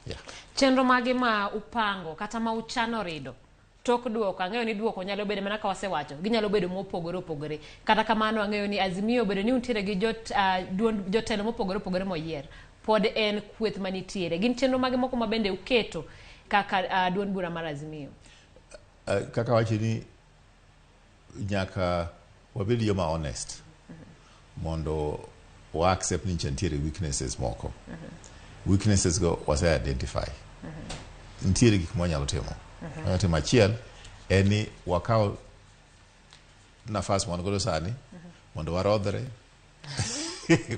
Yeah. Chenro mage ma upango kata ma uchano rido tok duoko, ang'eyo ni duoko nyalo bedo mana ka wasewacho, ginyalo bedo mopogore opogore. Kata kamano ang'eyo ni Azimio bedo ni untiere gi jotelo mopogore opogore moyier. Pod en kweth manitiere. Gin chenro mage moko ma bende uketo kaka duond bura mar Azimio? Kaka wacho ni nyaka wabed joma honest. Mondo wa accept ni nitiere weaknesses moko. Weaknesses go wase identify. Nitiere gik mwanyalo timo. Timo achiel en ni wakao nafas mwan godo sani mondo warodhre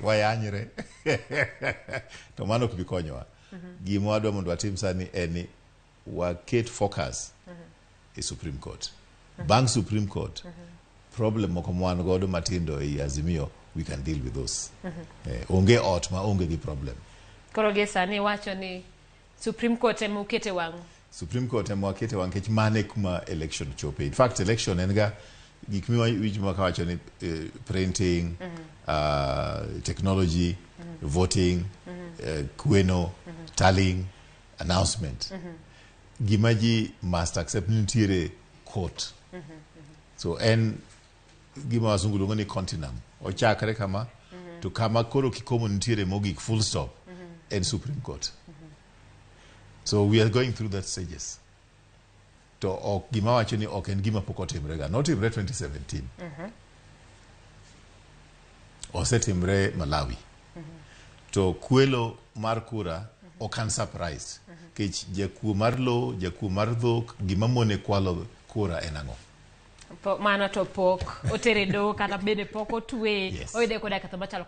wayanyre to mano ok bi konyowa. Gima wadwa mondo watim sani en ni waket focus e Supreme Court. Bang Supreme Court, problem moko mwan godo matindo e Azimio, we can deal with those. Onge ot ma onge gi problem. Koro ge sani wacho ni Supreme Court ema ukete wang'. Supreme Court ema wakete wang' kech mane kuma election chope. In fact, election en ga gik miwa kawacho ni printing, technology, voting, kweno, tallying, announcement. Gimaji must accept nitiere court. So en gima wasungu luongo ni continuum. Ochakre kama to kama koro kikomo nitiere mogik full stop en Supreme Court. So we are going through that stages. To gima wacho ni ok en gima pok otimre ga. Notimre 2017. Osetimre Malawi. To kwelo mar kura okan surprise. Kech jakwo mar lo, jakwo mar dhok, gima mone kwalo kura en ang'o. Mana to pok otere do kata bede pok otwe. Oyude koda kata machalo